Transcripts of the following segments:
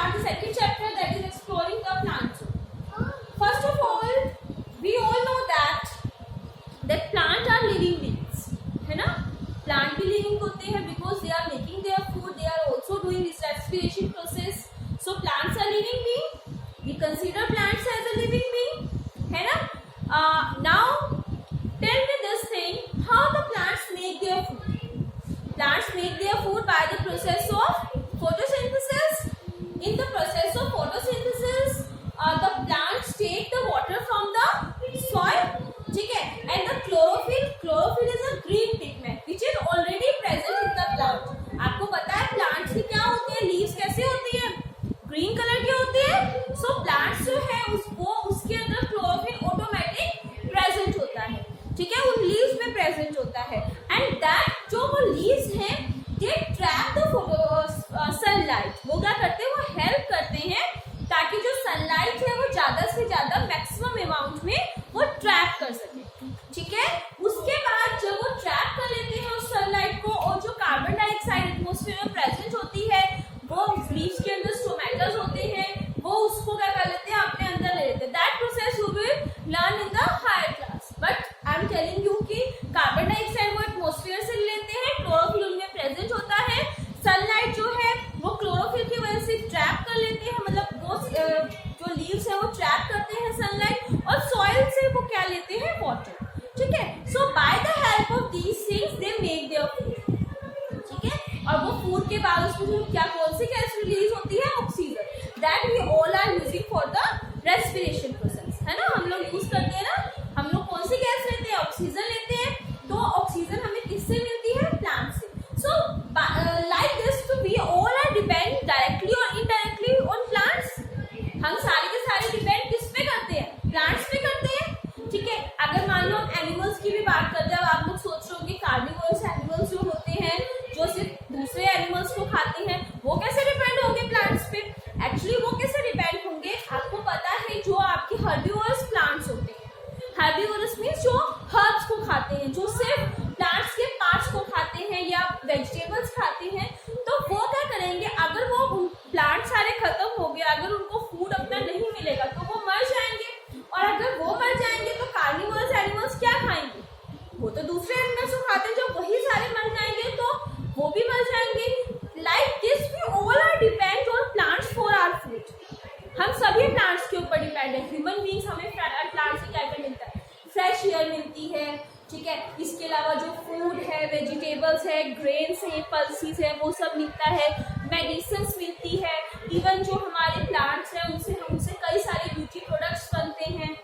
start the second chapter, that is exploring the plant zone. First of all, we all know that plant are living beings, है ना? Plant भी living होते हैं because they are making their food, they are also doing this respiration process. So plants are living being. We consider plants as a living being, है ना? Now tell me this thing: how the plants make their food? Plants make their food by the process of photosynthesis. In the process of photosynthesis, the plants take the water from the soil, ठीक है? And the chlorophyll is a green pigment which is already present in the plant. आपको पता है plants की क्या होती है? Leaves कैसे होती है? ग्रीन कलर की होती है. So plants जो है उसके अंदर chlorophyll ऑटोमेटिक प्रेजेंट होता है, ठीक है? उन लीव्स में प्रेजेंट होता है. एंड दैट जो वो लीव्स हैं दे ट्रैप द सनलाइट. वो क्या करते हैं? वो हेल्प करते हैं ताकि जो सनलाइट है वो ज्यादा से ज्यादा मैक्सिमम अमाउंट में वो ट्रैप कर सके, ठीक है? उसके बाद जब वो ट्रैप कर लेते हैं उस सनलाइट को, और जो कार्बन डाइऑक्साइड एटमॉस्फेयर में प्रेजेंट होती है वो लीव्स के अंदर स्टोमेटास होते हैं, वो उसको क्या कर लेते हैं? अपने अंदर ले लेते हैं. That process you will learn in the higher class. But I am telling you कि कार्बन डाइऑक्साइड वो एटमॉस्फेयर से लेते हैं, क्लोरोफिल उनमें प्रेजेंट होता है, सनलाइट जो है वो क्लोरोफिल की वजह से ट्रैप कर लेते हैं, मतलब वो जो लीव्स है वो ट्रैप करते हैं सनलाइट, और सॉइल से वो क्या लेते हैं? वाटर, ठीक है? So by the help of these things they make their food, ठीक है? और वो फूड के बाद उसमें क्या कौन सी गैस रिलीज होती है? Oxygen. That we all are using for the respiration process, है ना? हम लोग यूज करते हैं ना. हम लोग कौन सी गैस लेते हैं? ऑक्सीजन लेते हैं. तो ऑक्सीजन हमें किससे मिलती है? प्लांट से. So like this we all are depend directly और इनडायरेक्टली ऑन प्लांट्स. हम सारे के सारे डिपेंड किस पे करते हैं? प्लांट्स पे करते हैं, ठीक है? अगर मान लो एनिमल्स की भी बात करते हैं, अब आप लोग सोच रहे हो कि कार्निवोरस एनिमल्स जो होते हैं जो सिर्फ दूसरे एनिमल्स को खाते हैं, वो कैसे डिपेंड होंगे प्लांट्स पे? एक्चुअली वो कैसे डिपेंड होंगे? आपको पता है जो आपके हर्बिवोरस प्लांट्स होते हैं, हर्बिवोरस मीन्स जो हर्ब्स को खाते हैं, जो सिर्फ प्लांट्स के पार्ट्स को खाते हैं या वेजिटेबल्स खाते हैं, तो वो क्या करेंगे? अगर वो प्लांट सारे खत्म हो गए, अगर उनको फूड अपना नहीं मिलेगा तो वो मर जाएंगे. और अगर वो मर जाएंगे तो कार्निवोरस एनिमल्स क्या खाएंगे? वो तो दूसरे एनिमल्स को खाते हैं. जब वही सारे मर जाएंगे तो वो भी मर जाएंगे. Like this we all are depend on plants for our food. हम सभी प्लांट्स के ऊपर डिपेंड है. ह्यूमन बींग्स हमें प्लांट्स से क्या क्या मिलता है? फ्रेश एयर मिलती है, ठीक है? इसके अलावा जो फूड है, वेजिटेबल्स है, ग्रेन्स है, पल्सीज है, वो सब मिलता है. मेडिसिन मिलती है. इवन जो हमारे प्लांट्स हैं उनसे कई सारे ब्यूटी प्रोडक्ट्स बनते हैं,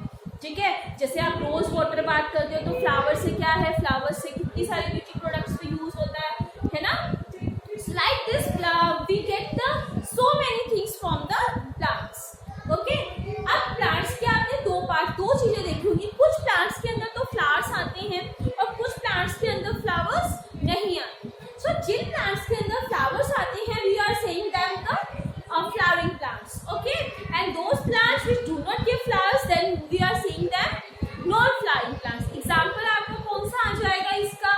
ठीक है? जैसे आप रोज वाटर बात करते हो तो फ्लावर से क्या है? फ्लावर से कितनी सारी ब्यूटी प्रोडक्ट्स पे यूज होता है ना? Like this, we get the so many things from the plants. Okay? अब plants के आपने दो चीजें देखी होंगी. कुछ plants के अंदर तो flowers आते हैं और कुछ plants के अंदर flowers नहीं आते. So जिन plants के अंदर flowers आते हैं, we are saying them the flowering plants. Okay? And those plants which do not give flowers, then we are saying them non-flowering plants. Example आपको कौन सा आ जाएगा इसका?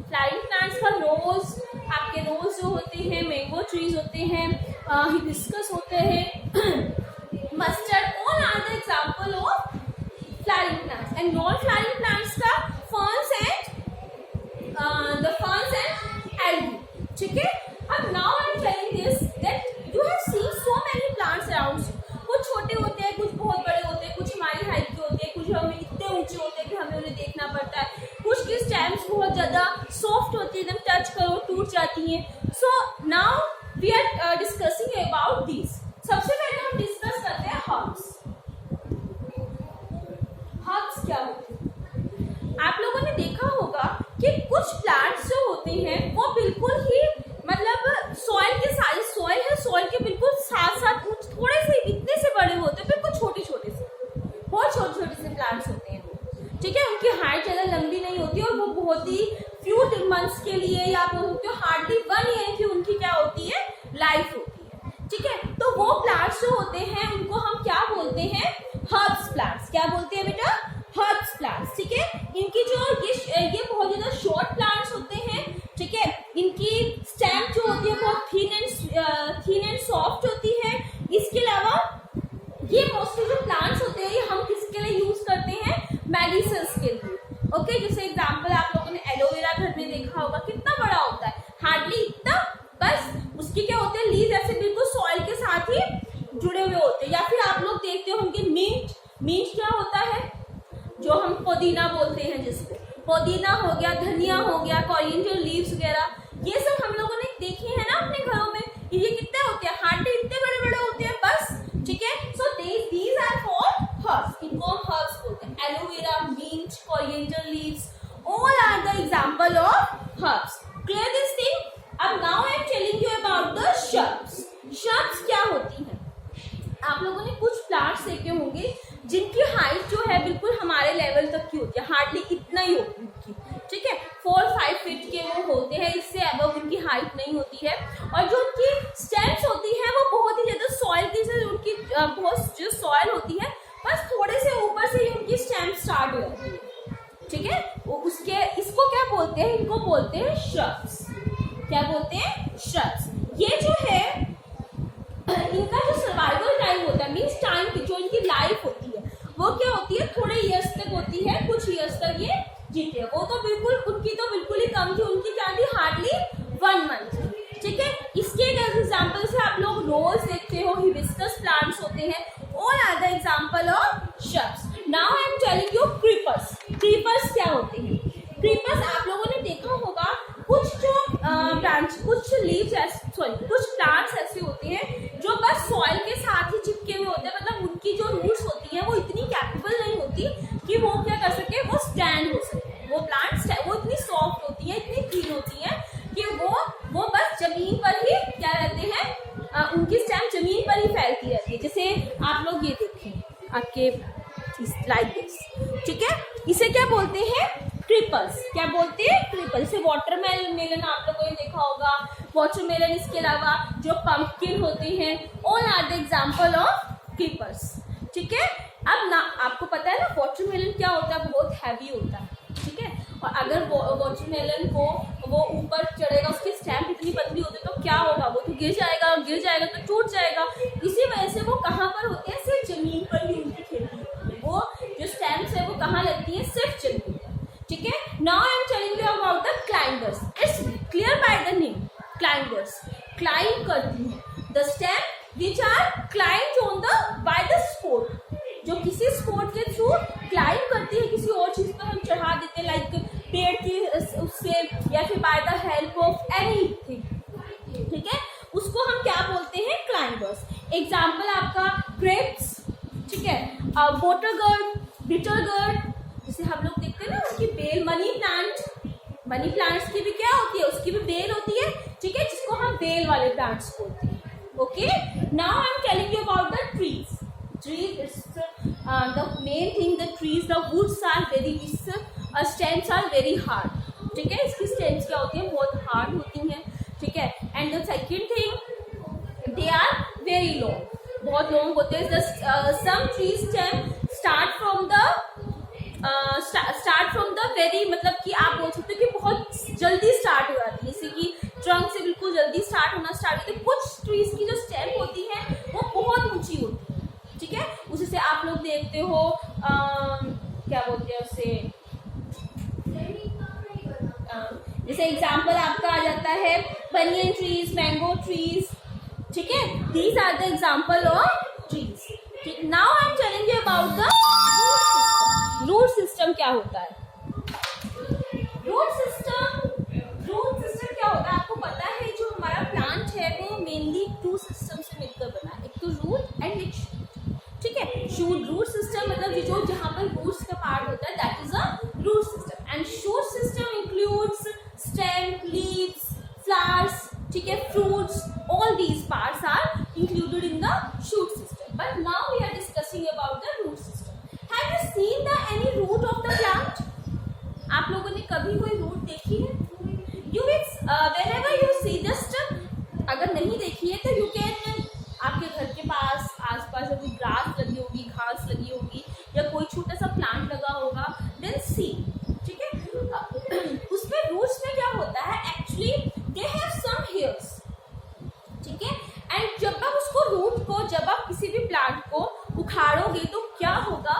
Flowering plants का रोज, आपके रोज जो होते हैं, मैंगो ट्रीज होते हैं, हिबिस्कस होते हैं, mustard, all are the example of flowering plants. And non flowering plants का फर्न्स एंड एल्गी, ठीक है? अब now I am telling this that you have seen so many plants around you. कुछ छोटे होते हैं, कुछ बहुत बड़े होते हैं, कुछ हमारी हाइट के होते हैं, कुछ हमें इतने ऊंचे होते हैं कि हमें उन्हें देखना पड़ता है, कुछ की स्टेम्स बहुत ज्यादा सॉफ्ट होती है, एकदम टच करो टूट जाती हैं. So now we are discussing about these. सबसे पहले हम डिस्कस करते हैं हर्ब्स. हर्ब्स क्या होते हैं? आप लोगों ने देखा होगा कि कुछ प्लांट्स जो होते हैं वो बिल्कुल ही मतलब सॉइल के साइज, सॉइल है, सॉइल के बिल्कुल साथ साथ थोड़े से इतने से बड़े होते हैं, बिल्कुल छोटे छोटे से, बहुत छोटे छोटे से प्लांट्स होते हैं वो, ठीक है? उनकी हाइट ज्यादा लंबी नहीं होती और वो बहुत ही फ्यू मंथ्स के लिए या बोल सकते हो हार्डली 1 ईयर की उनकी क्या होती है? लाइफ होती है, ठीक है? तो वो प्लांट्स जो होते हैं उनको हम क्या बोलते हैं? Herbs plants. क्या बोलते हैं बेटा? हर्ब्स प्लांट्स, ठीक है? इनकी जो ये बहुत ज्यादा शॉर्ट प्लांट्स होते हैं, ठीक है? इनकी स्टेम जो होती है बहुत थिन एंड सॉफ्ट होती है. देखते होंगे मिंट। मिंट क्या होता है? जो हम पुदीना बोलते हैं जिसको, पुदीना हो गया, धनिया हो गया, कोरिएंडर लीव्स वगैरह, ये सब हम लोगों ने देखे हैं ना अपने घरों में। ये कितने होते हैं? हार्डली इतने बड़े बड़े होते हैं बस, ठीक है। So these are called herbs, इनको हम हर्ब्स बोलते हैं। Aloe vera, mint, coriander leaves, all are the example of herbs. Clear this thing? अब now I am telling you about the shrubs. Shrubs क्या होती हैं? आप लोगों ने कुछ प्लांट्स देखे होंगे जिनकी हाइट जो है बिल्कुल हमारे लेवल तक की होती है, हार्डली इतना ही होती है, ठीक है। 4-5 फीट के वो होते हैं, इससे अबव उनकी हाइट नहीं होती है। और जो उनकी स्टेम्स होती है वो बहुत ही ज्यादा सॉइल की से उनकी बहुत जो सॉइल होती है बस थोड़े से ऊपर से ही उनकी स्टेम स्टार्ट हो जाती है, ठीक है। वो उसके इसको क्या बोलते हैं? इनको बोलते हैं श्रब्स। क्या बोलते हैं? श्रब्स। ये जो है इनका जो सर्वाइवल टाइम होता है, मीन्स टाइम की जो इनकी लाइफ होती है वो क्या होती है? थोड़े ईयर्स तक होती है, कुछ ईयर्स तक ये जीते हैं। वो तो बिल्कुल उनकी तो बिल्कुल ही कम थी, उनकी क्या थी? हार्डली 1 मंथ, ठीक है। इसके एग्जाम्पल से आप लोग रोज देखते हो, हिबिस्कस प्लांट्स होते हैं, all are the example of shrubs. Now I am telling you creepers. Creepers क्या होते हैं? क्रीपर्स आप लोगों ने देखा होगा, कुछ जो ब्रांच, कुछ लीव्स, सॉरी कुछ प्लांट्स ऐसे होते हैं जो बस सॉइल के साथ ही चिपके हुए होते हैं, मतलब उनकी जो रूट्स होती हैं वो इतनी कैपेबल नहीं होती कि वो क्या कर सके, वो स्टैंड हो सके। वो प्लांट्स वो इतनी सॉफ्ट होती है, इतनी क्लीन होती है कि वो बस जमीन पर ही क्या रहते हैं, उनकी स्टेम जमीन पर ही फैलती रहती है। जैसे आप लोग ये देखें आपके लाइक दिस, ठीक है। इसे क्या बोलते हैं? क्रीपर्स। क्या बोलते हैं? क्रीपर्स। जैसे वाटरमेलन आप लोगों ने देखा होगा, वाटरमेलन, इसके अलावा जो पंपकिन होते हैं, all are the example of creepers, ठीक है। अब ना आपको पता है ना वाटरमेलन क्या होता है? बहुत हैवी होता है, ठीक है। और अगर वाटरमेलन को वो ऊपर चढ़ेगा, उसकी स्टेम इतनी पतली होती है तो क्या होगा? वो तो गिर जाएगा, और गिर जाएगा तो टूट जाएगा। इसी वजह से वो कहाँ पर होते हैं? सिर्फ जमीन पर ही उनकी खेती होती है। वो जो स्टेम्स है वो कहाँ लगती है? सिर्फ जमीन पर, ठीक है। Now I am telling you about the climbers. It's clear by the name, climbers. Climb करती है the stem which are climbed on the by the support, जो किसी स्पोर्ट के थ्रू क्लाइंब करती है, किसी और चीज पर हम चढ़ा देते हैं, लाइक पेड़ की उससे, या फिर bye the help of anything, ठीक है। उसको हम क्या बोलते हैं? क्लाइंबर्स। एग्जाम्पल आपका ग्रेप्स, ठीक है, वाटरगर्ड, बिटरगर्ड, जैसे हम लोग देखते हैं ना उनकी बेल। मनी प्लांट्स की भी क्या होती है? उसकी भी बेल होती है, ठीक है, जिसको हम बेल वाले प्लांट्स बोलते हैं। Okay, now I am telling you about the trees. Trees, it's the main thing. The trees, the woods are very, stems are very hard, ठीक है। इसकी stems क्या होती है? बहुत hard होती हैं, ठीक है। And the second thing, they are very long, बहुत long होते हैं। Some trees stem start from the very, मतलब कि आप बोल सकते हो कि बहुत जल्दी स्टार्ट हो जाती है, जैसे कि ट्रंक से बिल्कुल जल्दी स्टार्ट होना स्टार्ट होती है। कुछ ट्रीज की जो स्टेम होती है वो बहुत ऊंची होती है, ठीक है। उसी से आप लोग देखते हो क्या बोलते हैं उसे, जैसे एग्जाम्पल आपका आ जाता है बनियन ट्रीज, मैंगो ट्रीज, ठीक है। These are the example of trees, ठीक। Now I am telling you about the root system. क्या होता है रूट सिस्टम? रूट सिस्टम क्या होता है? आपको पता है जो हमारा प्लांट है वो मेनली 2 सिस्टम से मिलकर बना है, एक तो रूट एंड एक शूट, ठीक है। शूट, रूट सिस्टम मतलब जो जहाँ पर रूट्स का पार्ट होता है, that is a root system. And shoot system includes stem, leaves, flowers, ठीक है, fruits, all these parts are included in the shoot system. But now we are discussing about the root system. Have you seen the any root of the plant? आप लोगों ने कभी कोई root देखी है? You will whenever you see, just अगर नहीं देखी है तो you can, आपके घर के पास आसपास कोई ग्रास लगी होगी, घास लगी होगी, या कोई छोटा सा प्लांट लगा होगा, then see, ठीक है। उसमें रूट्स में क्या होता है? Actually they have some hairs, ठीक है। एंड जब आप उसको रूट को, जब आप किसी भी प्लांट को उखाड़ोगे तो क्या होगा?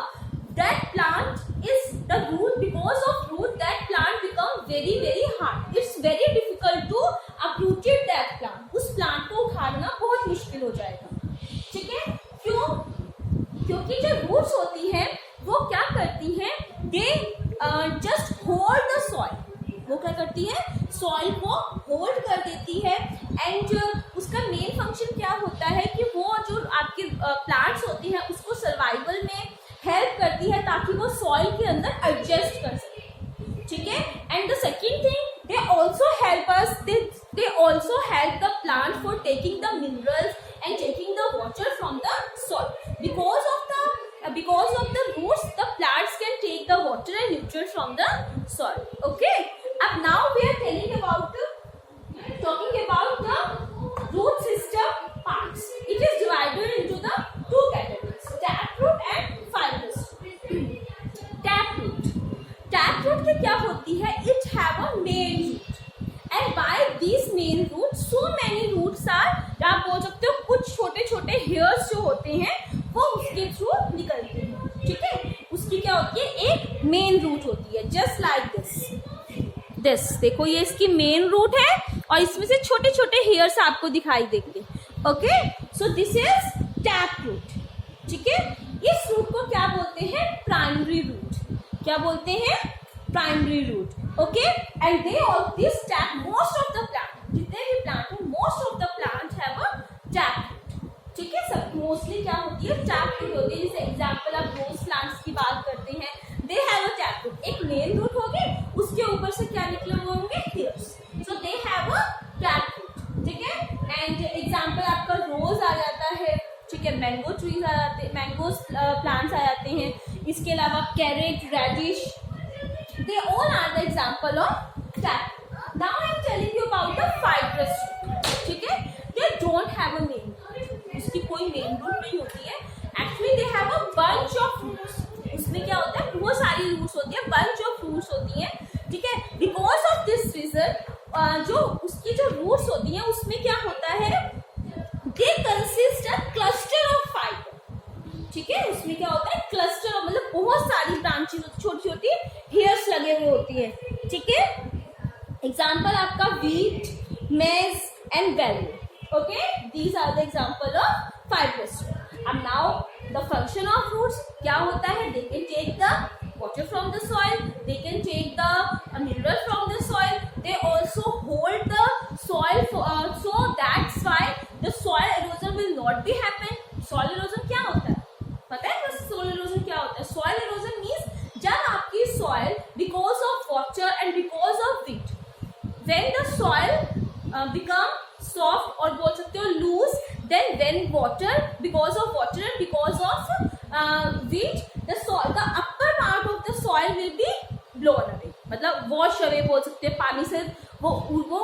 That plant is the root, because of root that plant become very very hard. It's very difficult to uprooted that plant. उस प्लांट को उखाड़ना बहुत मुश्किल हो जाएगा, ठीक है। क्यों? क्योंकि जो रूट्स होती हैं वो क्या करती हैं, they just hold the soil. वो क्या करती है, सॉइल को होल्ड कर देती है। एंड उसका मेन फंक्शन क्या होता है कि वो जो आपके प्लांट्स होती हैं उसको सर्वाइवल में हेल्प करती है ताकि वो सॉइल के अंदर एडजस्ट कर सके, ठीक है। And the second thing, they also help us, they also help the plant for taking the minerals and taking the water from the soil. Because of the roots, the plants can take the water and nutrients from the soil. Okay. Ab now we are talking about the root system parts. It is divided into the two categories: taproot and fibrous root. Taproot की क्या होती है? It have a main root, and by these main roots, so many roots are, आप बोल सकते हो कुछ छोटे छोटे hairs जो होते हैं वो उसके थ्रू निकलते हैं, ठीक है। उसकी क्या होती है, एक मेन रूट होती है, जस्ट लाइक दिस। देखो ये इसकी मेन रूट है और इसमें से छोटे छोटे हेयर्स आपको दिखाई देंगे। Okay, so this is tap root, ठीक है। इस रूट को क्या बोलते हैं, प्राइमरी रूट। क्या बोलते हैं, primary root. Okay, and they all this tap most of the plant, जितने भी प्लांट हैं most of the plant have a tap root, ठीक है। सब मोस्टली क्या होती है, टैप रूट होती है। जैसे एग्जांपल आप रोज प्लांट्स की बात करते हैं, they have a tap root. एक मेन रूट होगी, उसके ऊपर से क्या निकले हुए होंगे, hairs, so they have a tap root, ठीक है। एंड एग्जांपल आपका रोज आ जाता है, ठीक है, मैंगो ट्रीज आ जाते हैं, मैंगोज प्लांट्स आ जाते हैं। इसके अलावा carrot, radish, they all are the example of tap. Now I am telling you about the fibrous root, ठीक है। They don't have a main root, उसकी कोई मेन रूट नहीं होती है। Actually they have a bunch of roots. उसमें क्या होता है, बहुत सारी रूट्स होती है, बंच ऑफ रूट्स होती हैं, ठीक है। बिकॉज ऑफ दिस रीजन जो उसकी जो रूट्स होती हैं उसमें क्या होता है, they consist a cluster of fibre, ठीक है। उसमें क्या होता है, क्लस्टर, मतलब बहुत सारी ब्रांचेस, छोटी छोटी हेयर्स लगे हुए होती है, ठीक है। एग्जाम्पल आपका wheat, maize and barley, okay, these are the example of fibrous root. अब now the function of roots क्या होता है, they can take the water from the soil, they can take the mineral from the soil, they also hold the soil so that's why the soil erosion will not be happen. Soil erosion क्या होता है, पता है soil erosion क्या होता है? Soil erosion means जब आपकी soil because of water and because of wind, when the soil become soft और बोल सकते हो loose, then when water, because of water and because of wind, the upper part of the soil will be blown away, मतलब wash away बोल सकते हैं। पानी से वो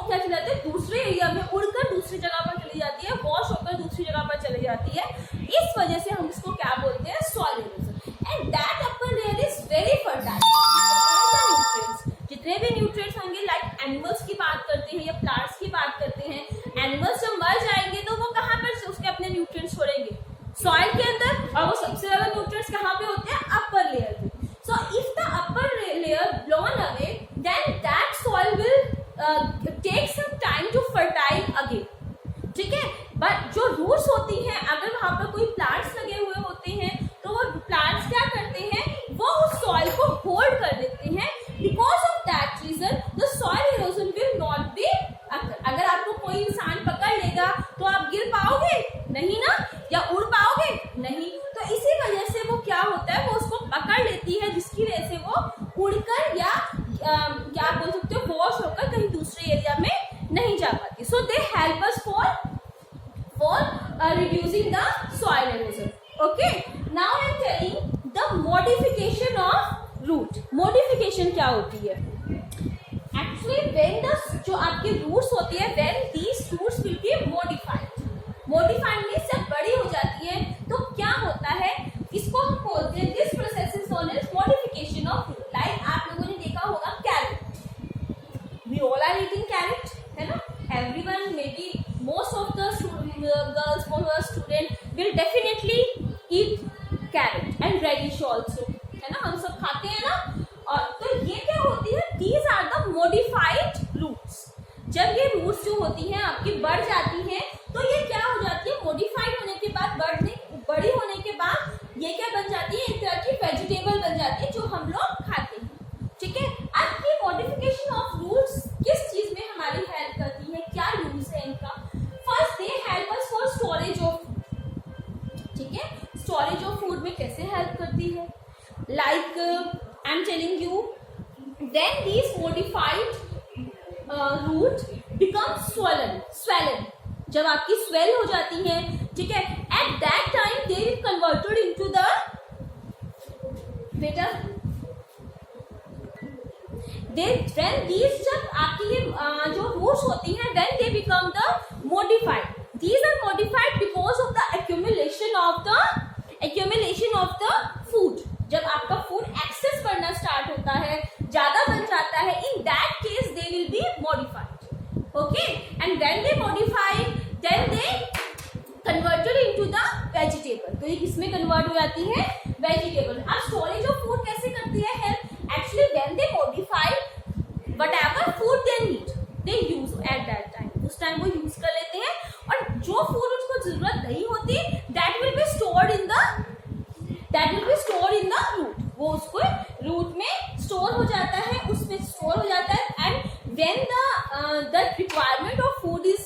क्या चले जाते हैं, दूसरे एरिया में उड़कर दूसरी जगह पर चली जाती है, वॉश होकर दूसरी जगह पर चली जाती है। इस वजह से हम इसको क्या बोलते हैं, soil erosion. And that upper layer is very fertile. जितने भी न्यूट्रिएंट्स होंगे, लाइक एनिमल्स की बात करते हैं या प्लांट्स की बात करते हैं, एनिमल्स जब मर जाएंगे तो वो कहाँ पर उसके अपने न्यूट्रिएंट्स छोड़ेंगे, सॉइल के अंदर, और वो सबसे ज्यादा न्यूट्रिएंट्स कहाँ पे होते हैं, अपर लेयर पे। So if the upper layer blown away, then that soil will take some time to fertile again, ठीक है। बट जो रूट्स होती हैं, अगर वहां पर कोई प्लांट्स लगे हुए होते हैं तो वो प्लांट्स क्या करते हैं, वो उस सॉइल को होल्ड कर देते हैं। Because of that reason the soil erosion will not be occur. अगर आपको कोई इंसान पकड़ लेगा तो आप गिर पाओगे नहीं ना, या उड़ पाओगे नहीं। तो इसी वजह से वो क्या होता है, वो उसको पकड़ लेती है, जिसकी वजह से वो उड़कर या क्या बोल सकते हो, वॉश होकर कहीं दूसरे एरिया में नहीं जा पाती। So they help us for reducing the soil erosion. Okay, now I am telling the modification of root. Modification क्या होती है? Actually, when the जो आपकी roots होती है, when these roots will be modified. Modified means जब बड़ी हो जाती है तो क्या होता है, इसको हम बोलते हैं, this process is known as modification of root. Like आप लोगों ने देखा होगा carrot. We all are eating carrot, है ना? Everyone, maybe most of the girls, most of the students will definitely eat carrot and radish also, है ना, हम सब खाते हैं ना। और तो ये क्या होती है, these are the modified roots. जब ये roots जो होती हैं आपकी बढ़ जाती हैं, तो ये क्या हो जाती है, modified होने के बाद, बड़ी होने के बाद ये क्या में कैसे हेल्प करती है? Like I am telling you, when these modified root become swollen, जब आपकी स्वेल हो जाती है, ठीक है, at that time they will converted into the, बेटा when these, जब आपकी ये जो रूट्स होती हैं, when they become the modified, these are modified because of the accumulation of the food. जब आपका फूड एक्सेस करना स्टार्ट होता है, ज्यादा बन जाता है, in that case they will be modified, okay, and when they modify then they converted into the vegetable. तो ये किसमें कन्वर्ट हो जाती है? वेजिटेबल. अब स्टोरेज ऑफ फूड कैसे करती है help? Actually when they modify whatever food they need, they use at that time, उस टाइम वो यूज कर लेते हैं, और जो फूड उसको जरूरत नहीं होती that will be stored in the root, वो उसको रूट में स्टोर हो जाता है, उसमें स्टोर हो जाता है, and when the requirement of food is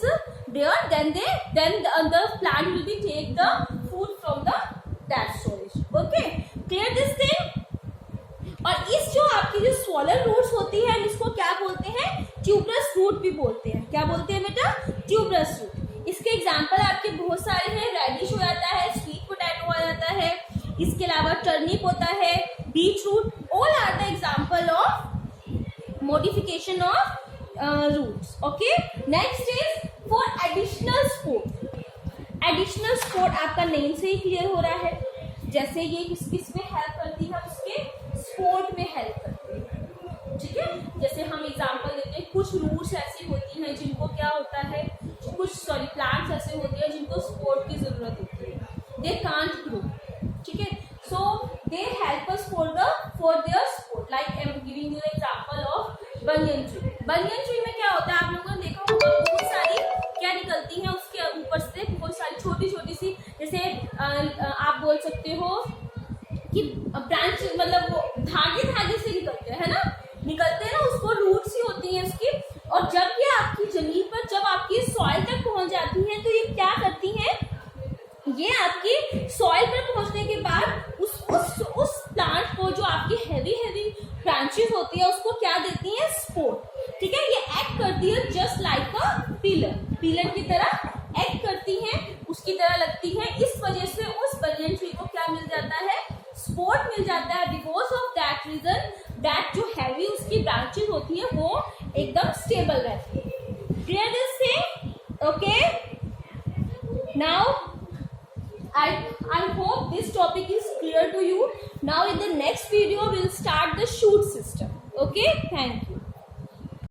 there, then the plant will be take the food from that storage. Okay, clear this thing? और इस जो आपकी जो स्वॉलन रूट्स होती है, इसको क्या बोलते हैं? ट्यूबरस रूट भी बोलते हैं. क्या बोलते हैं बेटा? Tuberous root. इसके एग्जांपल आपके बहुत सारे हैं. रेडिश हो जाता है, स्वीट पोटैटो हो जाता है, इसके अलावा टर्निप होता है, beet root. All are the example of modification of roots. Okay, next is for additional support. Additional support आपका नेम से ही क्लियर हो रहा है. जैसे ये किस में हेल्प करती है? उसके सपोर्ट में हेल्प करती है, ठीक है. जैसे हम एग्जांपल देते हैं, कुछ रूट्स ऐसी होती हैं जिनको क्या होता है, कुछ प्लांट्स ऐसे होते हैं जिनको सपोर्ट की जरूरत होती है, दे कांट ग्रो, ठीक है. So they help us for their support. Like I am giving you the example of banyan tree. Banyan tree में क्या होता है? आप लोगों ने देखा होगा, बहुत सारी क्या निकलती है उसके ऊपर से, बहुत सारी छोटी छोटी सी, जैसे आप बोल सकते हो कि ब्रांच, मतलब वो धागे से निकलते हैं ना, उसको रूट्स ही होती हैं उसकी. और जब ये आपकी जमीन पर, जब आपकी सॉइल तक पहुंच जाती हैं, तो ये क्या करती हैं? ये आपकी सॉइल पर पहुंचने के बाद उस प्लांट को, जो आपकी हैवी ब्रांचेस होती है, उसको क्या देती हैं? सपोर्ट, ठीक है. ये एक्ट करती है जस्ट लाइक अ पिलर की तरह एक्ट करती हैं, उसकी तरह लगती है. इस वजह से उस बनियन ट्री को क्या मिल जाता है? सपोर्ट मिल जाता है. Because of that reason, that जो हैवी उसकी ब्रांचेस होती है वो एकदम स्टेबल रहती है. Clear this thing? Okay, now I hope this topic is clear to you. Now in the next video we'll start the shoot system. Okay, thank you.